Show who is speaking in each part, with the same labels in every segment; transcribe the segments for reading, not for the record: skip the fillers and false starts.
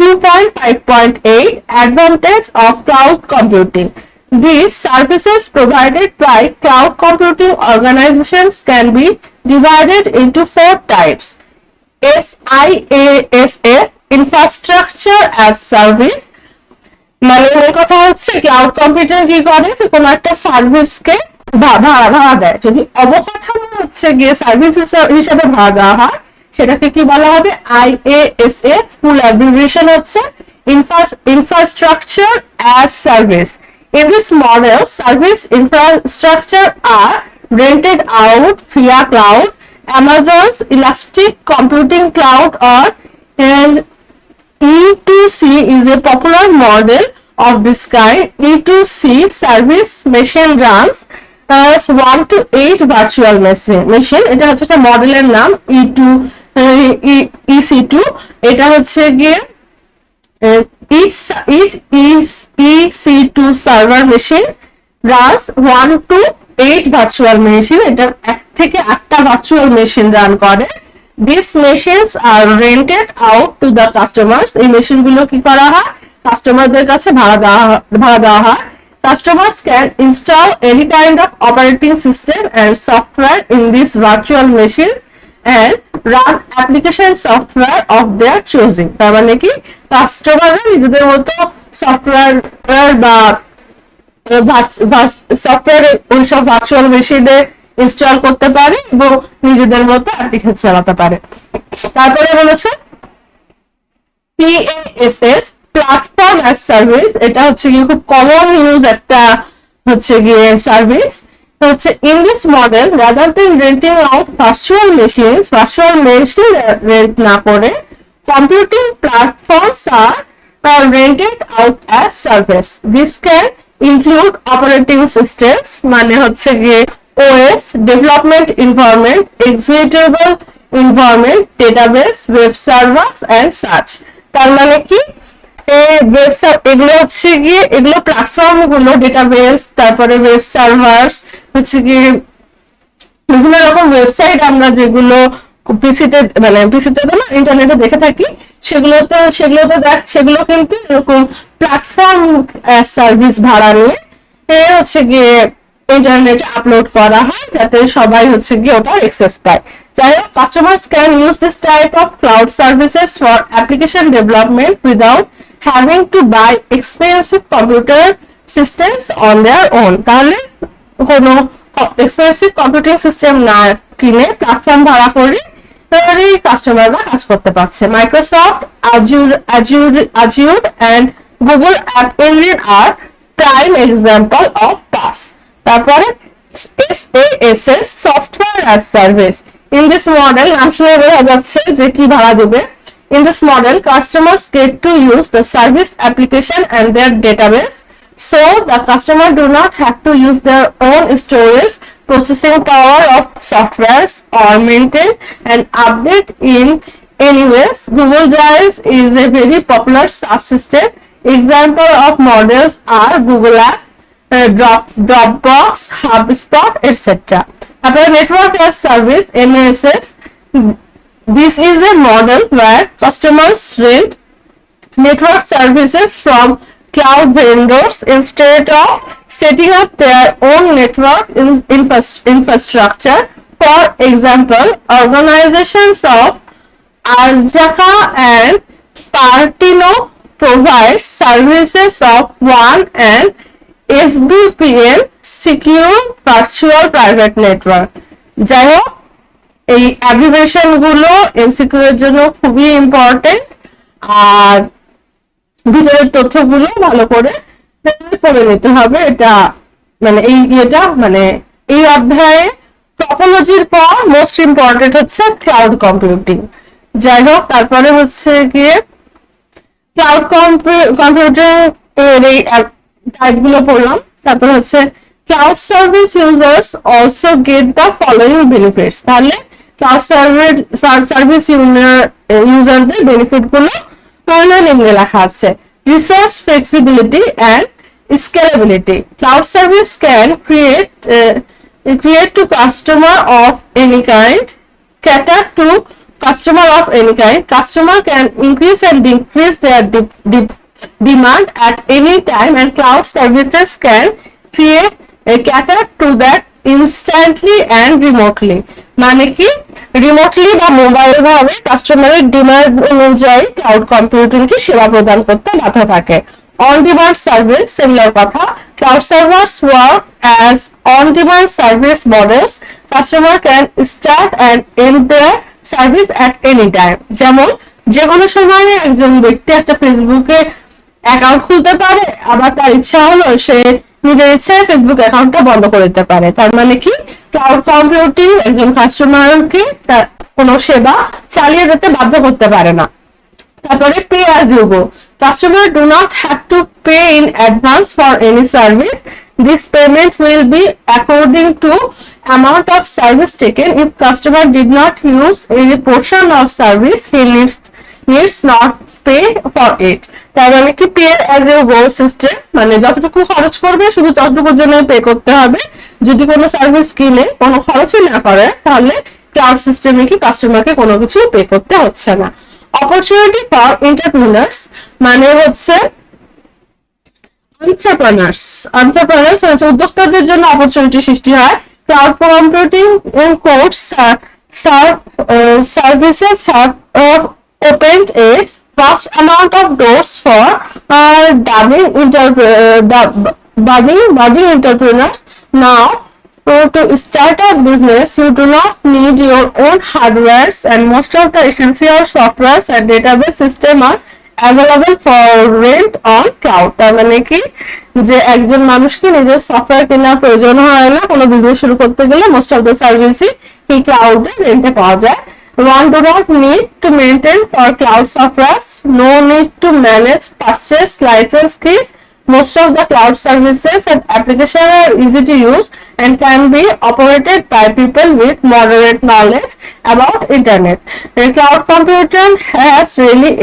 Speaker 1: 2.5.8 Advantage of Cloud Computing. These services provided by cloud computing organizations can be divided into 4 types. SaaS, Infrastructure as Service, মানে মূল কথা হচ্ছে cloud computer কি করে, যে কোনো একটা সার্ভিসকে ভাড়া দেয়। যদি অবকাঠামো হচ্ছে গিয়ে সার্ভিস হিসাবে ভাড়া দেওয়া হয় সেটাকে কি বলা হবে? IaaS। ফুল অ্যাব্রিভিয়েশন হচ্ছে Infrastructure as Service. In this model, service infrastructure are rented out via cloud. Amazon's Elastic Computing Cloud or E2C is a popular model of this kind. E2C service machine runs as 1 to 8 virtual machine. এটা হচ্ছে একটা মডেলের নাম EC2। এটা হচ্ছে গিয়ে each EC2 server machine runs 1 to 8 virtual machine. এটা 1 থেকে 8টা ভার্চুয়াল মেশিন রান করে। These machines are rented out to the customers. এই মেশিনগুলো কি করা হয়? কাস্টমারদের কাছে ভাড়া দেওয়া হয়। Customers can install any kind of operating system and software in these virtual machines and run application software of their choosing. তার মানে কি কাস্টমাররা নিজেদের মতো সফটওয়্যার বা সফটওয়্যার ওইসব ভার্চুয়াল মেশিনে ইনস্টল করতে পারে এবং নিজেদের মতো অ্যাপ্লিকেশন চালাতে পারে। তারপরে বলেছে PaaS, প্ল্যাটফর্ম অ্যাজ সার্ভিস। এটা হচ্ছে গিয়ে খুব কমন ইউজ একটা হচ্ছে গিয়ে সার্ভিস হচ্ছে। In this model rather than renting out virtual machine rent না করে computing platforms R rented out as service. This can include operating systems, মানে হচ্ছে গিয়ে OS, development environment, executable environment, database, web servers and such. তার মানে কি এগুলো হচ্ছে গিয়ে এগুলো প্ল্যাটফর্ম গুলো ডেটাবেস, তারপরে ওয়েব সার্ভার্স হচ্ছে গিয়ে বিভিন্ন রকম ওয়েবসাইট আমরা যেগুলো পিসিতে তো না ইন্টারনেটে দেখে থাকি, সেগুলো কিন্তু এরকম প্ল্যাটফর্ম সার্ভিস ভাড়া নিয়ে হচ্ছে গিয়ে ইন্টারনেটে আপলোড করা হয় যাতে সবাই হচ্ছে গিয়ে ওটা অ্যাক্সেস পায়। যাই হোক, customers can use this type of cloud services for application development without having to buy expensive computer systems on their own. তাহলে কোনো এক্সপেন্সিভ কম্পিউটিং সিস্টেম না কিনে প্ল্যাটফর্ম ভাড়া করে কাস্টমাররা কাজ করতে পারছে। Microsoft, Azure and Google App Engine are prime example of this. তারপরে SaaS, software as service. In this model নাম শুনে বোঝা যাচ্ছে যে কি ভাড়া দেবে। In this model, customers get to use the service application and their database, so the customer do not have to use their own storage, processing power of softwares or maintain and update in anyways. Google Drive is a very popular SaaS system. Example of models are Google App, Dropbox, HubSpot, etc. After network as service, NASS, this is a model where customers rent network services from cloud vendors instead of setting up their own network infrastructure. For example, organizations of Arjaka and Partino provide services of WAN and SBPN, secure virtual private network. যাই হোক, এই abbreviation গুলো MCQ এর জন্য খুবই important, আর ভিতরের তথ্যগুলো ভালো করে পড়ে নিতে হবে। এটা মানে এই অধ্যায়ে টপোলজির পর মোস্ট ইম্পর্টেন্ট হচ্ছে ক্লাউড কম্পিউটিং। যাই হোক, তারপরে হচ্ছে গিয়ে ক্লাউড কম্পিউটিং এর এই টাইপ গুলো পড়লাম। তারপর হচ্ছে cloud service users also get the following benefits. তাহলে ক্লাউড সার্ভিস ইউজারদের বেনিফিট গুলো নিম্নে লেখা আছে। Resource flexibility and scalability. Cloud service can create to customer of any kind, cater to customer of any kind. Customer can increase and decrease their demand at any time, and cloud services can create a cater to that instantly and remotely. মানে কি remotely বা mobile ভাবে কাস্টমারের demand অনুযায়ী cloud computing কি সেবা প্রদান করতে বাধ্য থাকে। অন ডিমান্ড সার্ভিস সিমিলার কথা, cloud servers work as on demand service models. Customer can start and end their service at any time. যেমন যে কোনো সময়ে একজন ব্যক্তি একটা ফেসবুকে অ্যাকাউন্ট খুলতে পারে, আবার তার ইচ্ছা হলো সে নিজের ইচ্ছায় ফেসবুক অ্যাকাউন্টটা বন্ধ করে দিতে পারে। তার মানে কি ক্লাউড কম্পিউটিং একজন কাস্টমারকে তার কোনো সেবা চালিয়ে যেতে বাধ্য করতে পারে না। তারপরে pay as you go, customer do not have to pay in advance for any service. This payment will be according to amount of service taken. If customer did not use any portion of service, he needs not pay for it. তার মানে কি pay as you go system, মানে যতটুকু খরচ করবে শুধু ততটুকুর জন্য pay করতে হবে। যদি কোনো সার্ভিস কিনে কোনো খরচই না করে তাহলে ক্লাউড সিস্টেমে কি কাস্টমারকে কোনো কিছু পে করতে হচ্ছে না। অপরচুনিটি ফর এন্টারপ্রেনার্স মানে হচ্ছে এন্টারপ্রেনার্স হচ্ছে উদ্যোক্তাদের জন্য অপরচুনিটি সৃষ্টি হয়। Cloud computing codes services have opened a vast amount of doors for budding entrepreneurs. Now, to start a business, you do not need your own hardware, and most of the essential software and database system are available for rent on cloud. তার মানে কি যে একজন মানুষকে নিজের software কেনার প্রয়োজন হয় না কোনো বিজনেস শুরু করতে গেলে। মোস্ট অফ দ্য সার্ভিসই এই ক্লাউডে রেন্টে পাওয়া যায়। One do not need to maintain for cloud software, no need to manage purchase license keys. Most of the cloud services and applications are easy to use and can be operated by people with moderate knowledge about internet. The cloud computing has really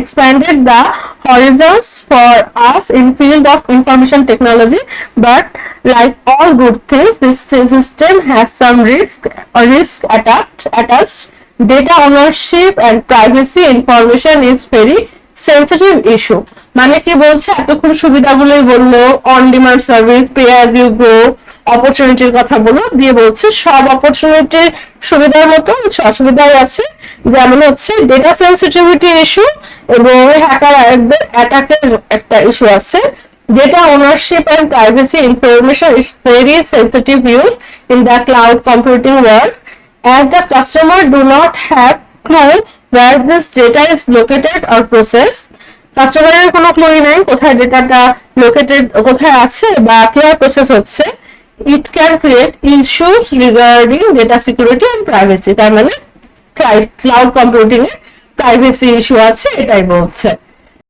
Speaker 1: expanded the horizons for us in field of information technology, but like all good things, this system has some risk attached. Data ownership and privacy information is very sensitive issue. মানে কি বলছে এতক্ষণ সুবিধাগুলোই বললো, on demand service, pay as you go, অপরচুনিটির কথা বলো দিয়ে বলছে সব অপরচুনিটির সুবিধার মতো কিছু অসুবিধাও আছে। যেমন হচ্ছে ডেটা সেন্সিটিভিটি ইস্যু এবং হ্যাকার অ্যাটাকের একটা ইস্যু আছে। Data ownership and privacy information is very sensitive use in the cloud computing world, as the customer do not have clue where this data is located or processed. কাস্টমারের কোনো ক্লুই নাই কোথায় ডেটাটা located, কোথায় আছে বা কিভাবে প্রসেস হচ্ছে। It can create issues regarding data security and privacy. তার মানে ক্লাউড কম্পিউটিং এ প্রাইভেসি ইস্যু আছে এটাই বলছে।